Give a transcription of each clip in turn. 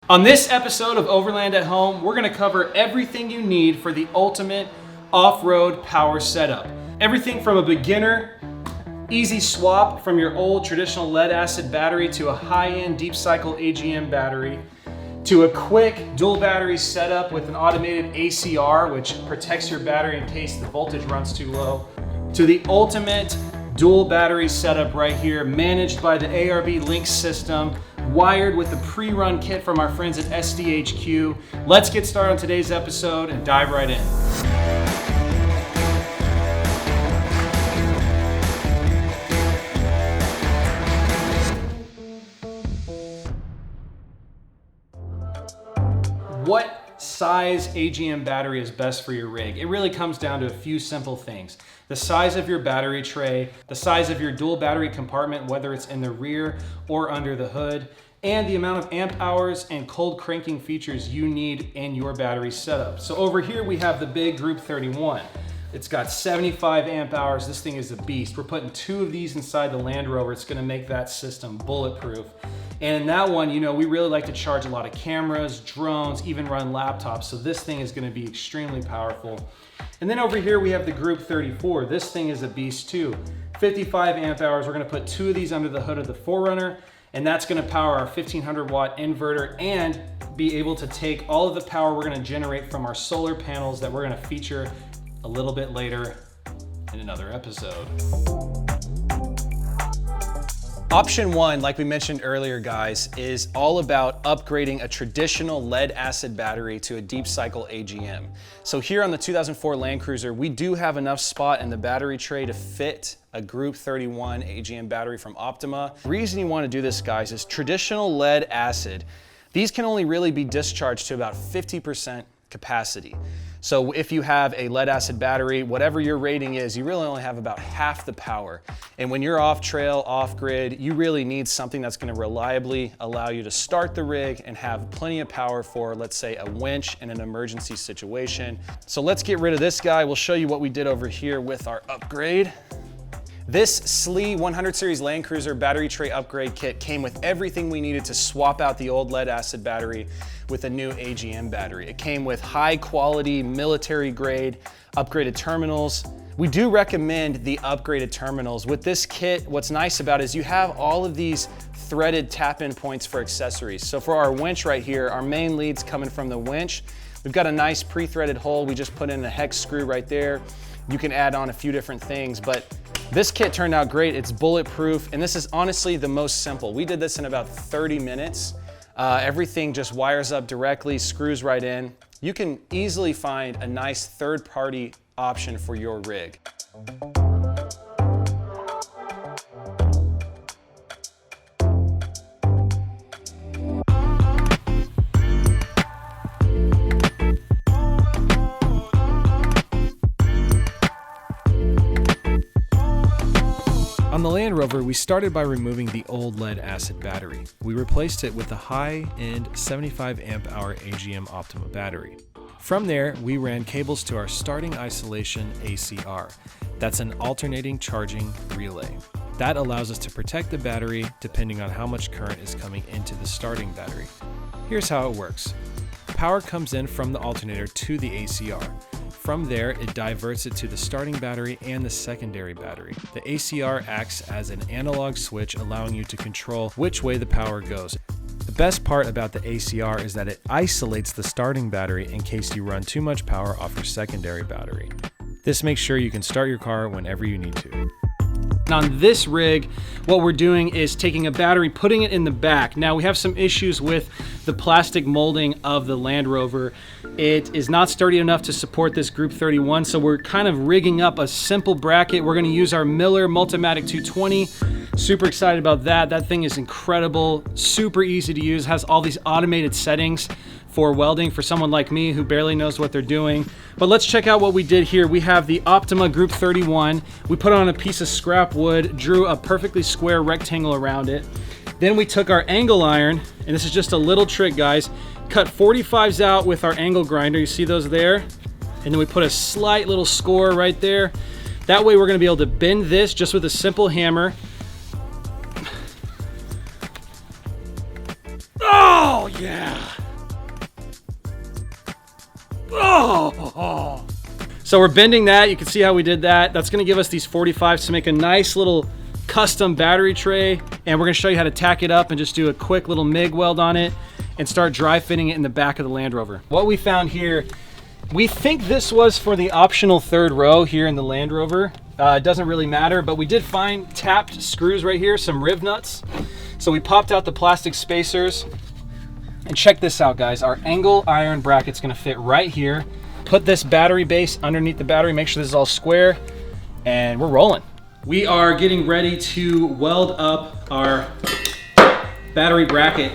On this episode of Overland at Home, we're gonna cover everything you need for the ultimate off-road power setup. Everything from a beginner, easy swap from your old traditional lead acid battery to a high-end deep cycle AGM battery, to a quick dual battery setup with an automated ACR, which protects your battery in case the voltage runs too low, to the ultimate dual battery setup right here, managed by the ARB Link system, wired with the pre-run kit from our friends at SDHQ. Let's get started on today's episode and dive right in. What size AGM battery is best for your rig? It really comes down to a few simple things. The size of your battery tray, the size of your dual battery compartment, whether it's in the rear or under the hood, and the amount of amp hours and cold cranking features you need in your battery setup. So over here we have the big Group 31. It's got 75 amp hours. This thing is a beast. We're putting 2 of these inside the Land Rover. It's gonna make that system bulletproof. And in that one, you know, we really like to charge a lot of cameras, drones, even run laptops. So this thing is gonna be extremely powerful. And then over here we have the Group 34. This thing is a beast too. 55 amp hours. We're gonna put 2 of these under the hood of the 4Runner, and that's gonna power our 1500 watt inverter and be able to take all of the power we're gonna generate from our solar panels that we're gonna feature a little bit later in another episode. Option 1, like we mentioned earlier, guys, is all about upgrading a traditional lead acid battery to a deep cycle AGM. So here on the 2004 Land Cruiser, we do have enough spot in the battery tray to fit a Group 31 AGM battery from Optima. The reason you want to do this, guys, is traditional lead acid. These can only really be discharged to about 50% capacity. So if you have a lead acid battery, whatever your rating is, you really only have about half the power. And when you're off trail, off grid, you really need something that's gonna reliably allow you to start the rig and have plenty of power for, let's say, a winch in an emergency situation. So let's get rid of this guy. We'll show you what we did over here with our upgrade. This SLE 100 series Land Cruiser battery tray upgrade kit came with everything we needed to swap out the old lead acid battery with a new AGM battery. It came with high quality military grade upgraded terminals. We do recommend the upgraded terminals. With this kit, what's nice about it is you have all of these threaded tap-in points for accessories. So for our winch right here, our main lead's coming from the winch. We've got a nice pre-threaded hole. We just put in a hex screw right there. You can add on a few different things, but this kit turned out great. It's bulletproof, and this is honestly the most simple. We did this in about 30 minutes. Everything just wires up directly, screws right in. You can easily find a nice third-party option for your rig. On the Land Rover, we started by removing the old lead acid battery. We replaced it with a high-end 75 amp hour AGM Optima battery. From there, we ran cables to our starting isolation ACR. That's an alternating charging relay. That allows us to protect the battery depending on how much current is coming into the starting battery. Here's how it works. Power comes in from the alternator to the ACR. From there, it diverts it to the starting battery and the secondary battery. The ACR acts as an analog switch, allowing you to control which way the power goes. The best part about the ACR is that it isolates the starting battery in case you run too much power off your secondary battery. This makes sure you can start your car whenever you need to. On this rig, what we're doing is taking a battery, putting it in the back. Now we have some issues with the plastic molding of the Land Rover. It is not sturdy enough to support this Group 31, so we're kind of rigging up a simple bracket. We're gonna use our Miller Multimatic 220. Super excited about that. That thing is incredible, super easy to use, has all these automated settings for welding for someone like me who barely knows what they're doing. But let's check out what we did here. We have the Optima Group 31. We put on a piece of scrap wood, drew a perfectly square rectangle around it. Then we took our angle iron, and this is just a little trick, guys. Cut 45s out with our angle grinder. You see those there? And then we put a slight little score right there. That way we're gonna be able to bend this just with a simple hammer. Oh yeah! Oh. So we're bending that. You can see how we did that. That's gonna give us these 45s to make a nice little custom battery tray. And we're gonna show you how to tack it up and just do a quick little MIG weld on it and start dry fitting it in the back of the Land Rover. What we found here, we think this was for the optional third row here in the Land Rover. It doesn't really matter, but we did find tapped screws right here, some riv nuts. So we popped out the plastic spacers. And check this out, guys. Our angle iron bracket's gonna fit right here. Put this battery base underneath the battery, make sure this is all square, and we're rolling. We are getting ready to weld up our battery bracket.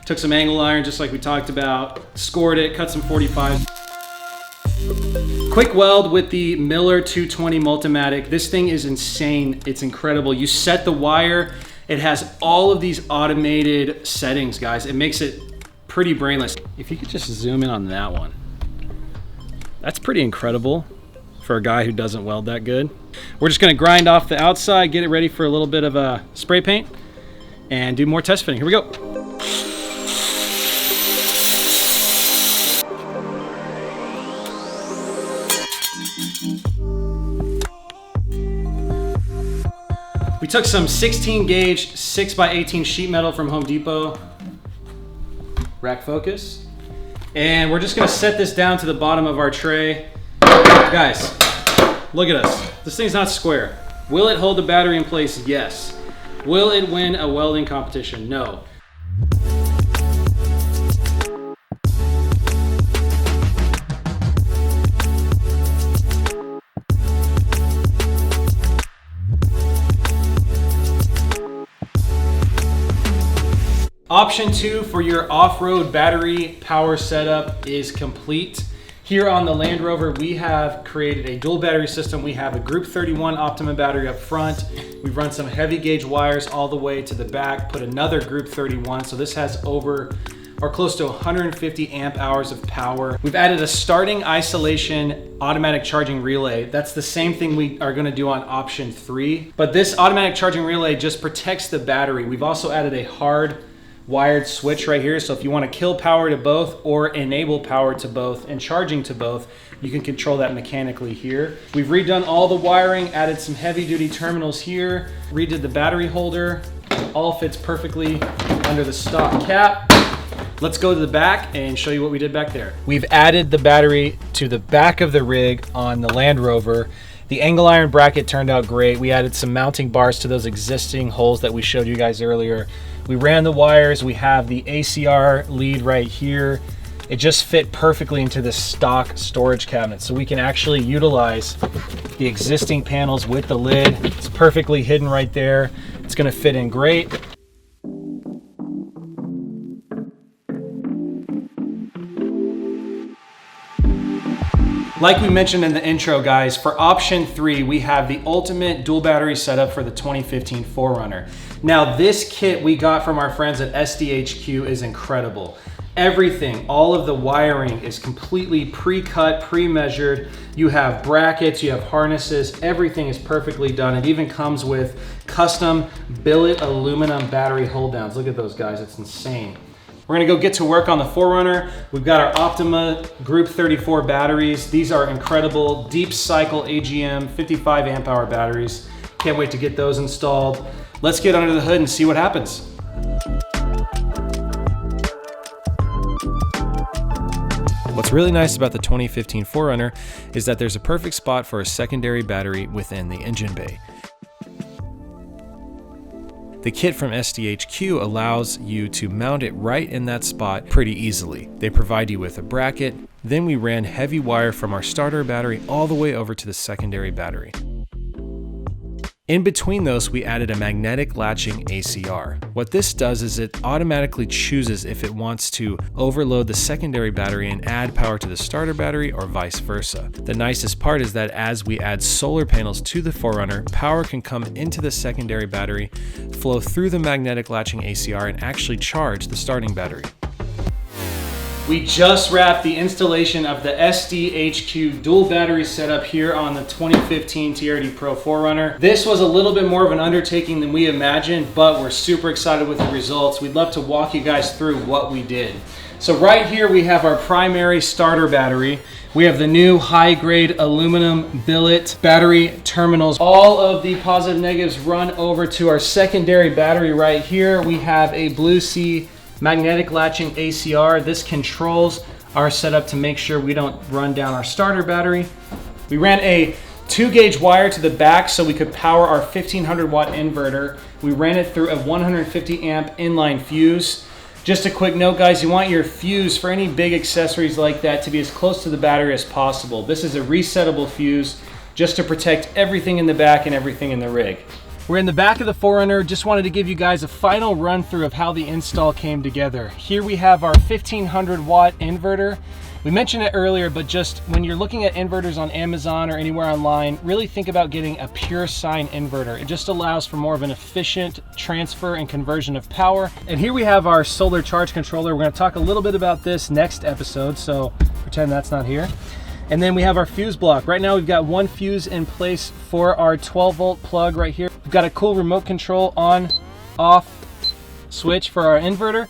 Took some angle iron, just like we talked about, scored it, cut some 45s. Quick weld with the Miller 220 Multimatic. This thing is insane, it's incredible. You set the wire, it has all of these automated settings, guys. It makes it pretty brainless. If you could just zoom in on that one. That's pretty incredible for a guy who doesn't weld that good. We're just gonna grind off the outside, get it ready for a little bit of a spray paint, and do more test fitting. Here we go. We took some 16 gauge 6x18 sheet metal from Home Depot, rack focus, and we're just gonna set this down to the bottom of our tray. Guys, look at us. This thing's not square. Will it hold the battery in place? Yes. Will it win a welding competition? No. Option 2 for your off-road battery power setup is complete. Here on the Land Rover, we have created a dual battery system. We have a Group 31 Optima battery up front. We've run some heavy gauge wires all the way to the back, put another Group 31. So this has over or close to 150 amp hours of power. We've added a starting isolation automatic charging relay. That's the same thing we are gonna do on option 3. But this automatic charging relay just protects the battery. We've also added a hard wired switch right here, so if you want to kill power to both or enable power to both and charging to both, you can control that mechanically here. We've redone all the wiring, added some heavy duty terminals here, redid the battery holder, all fits perfectly under the stock cap. Let's go to the back and show you what we did back there. We've added the battery to the back of the rig on the Land Rover. The angle iron bracket turned out great. We added some mounting bars to those existing holes that we showed you guys earlier. We ran the wires. We have the ACR lead right here. It just fit perfectly into the stock storage cabinet. So we can actually utilize the existing panels with the lid. It's perfectly hidden right there. It's gonna fit in great. Like we mentioned in the intro, guys, for option 3, we have the ultimate dual battery setup for the 2015 4Runner. Now, this kit we got from our friends at SDHQ is incredible. Everything, all of the wiring is completely pre-cut, pre-measured. You have brackets, you have harnesses, everything is perfectly done. It even comes with custom billet aluminum battery hold downs. Look at those, guys, it's insane. We're gonna go get to work on the 4Runner. We've got our Optima Group 34 batteries. These are incredible deep cycle AGM 55 amp hour batteries. Can't wait to get those installed. Let's get under the hood and see what happens. What's really nice about the 2015 4Runner is that there's a perfect spot for a secondary battery within the engine bay. The kit from SDHQ allows you to mount it right in that spot pretty easily. They provide you with a bracket, then we ran heavy wire from our starter battery all the way over to the secondary battery. In between those, we added a magnetic latching ACR. What this does is it automatically chooses if it wants to overload the secondary battery and add power to the starter battery or vice versa. The nicest part is that as we add solar panels to the 4Runner, power can come into the secondary battery, flow through the magnetic latching ACR, and actually charge the starting battery. We just wrapped the installation of the SDHQ dual battery setup here on the 2015 TRD Pro 4Runner. This was a little bit more of an undertaking than we imagined, but we're super excited with the results. We'd love to walk you guys through what we did. So right here we have our primary starter battery. We have the new high-grade aluminum billet battery terminals. All of the positive negatives run over to our secondary battery right here. We have a Blue Sea magnetic latching ACR. This controls our setup to make sure we don't run down our starter battery. We ran a 2-gauge wire to the back so we could power our 1500 watt inverter. We ran it through a 150 amp inline fuse. Just a quick note, guys, you want your fuse for any big accessories like that to be as close to the battery as possible. This is a resettable fuse just to protect everything in the back and everything in the rig. We're in the back of the 4Runner. Just wanted to give you guys a final run through of how the install came together. Here we have our 1500 watt inverter. We mentioned it earlier, but just when you're looking at inverters on Amazon or anywhere online, really think about getting a pure sine inverter. It just allows for more of an efficient transfer and conversion of power. And here we have our solar charge controller. We're gonna talk a little bit about this next episode, so pretend that's not here. And then we have our fuse block. Right now we've got one fuse in place for our 12 volt plug right here. We've got a cool remote control on, off switch for our inverter.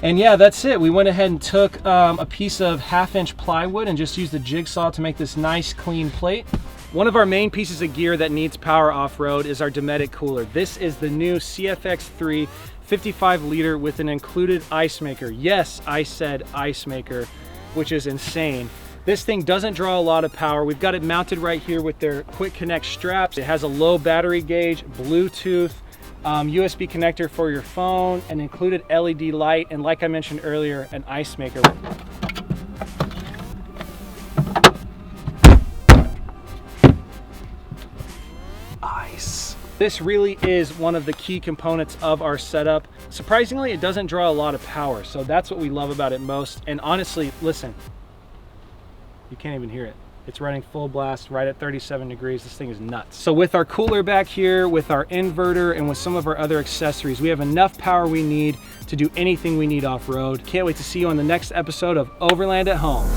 And yeah, that's it. We went ahead and took a piece of 1/2-inch plywood and just used a jigsaw to make this nice clean plate. One of our main pieces of gear that needs power off-road is our Dometic cooler. This is the new CFX3 55 liter with an included ice maker. Yes, I said ice maker, which is insane. This thing doesn't draw a lot of power. We've got it mounted right here with their quick connect straps. It has a low battery gauge, Bluetooth, USB connector for your phone, an included LED light, and like I mentioned earlier, an ice maker. Ice. This really is one of the key components of our setup. Surprisingly, it doesn't draw a lot of power, so that's what we love about it most. And honestly, listen, you can't even hear it. It's running full blast right at 37 degrees. This thing is nuts. So with our cooler back here, with our inverter, and with some of our other accessories, we have enough power we need to do anything we need off-road. Can't wait to see you on the next episode of Overland at Home.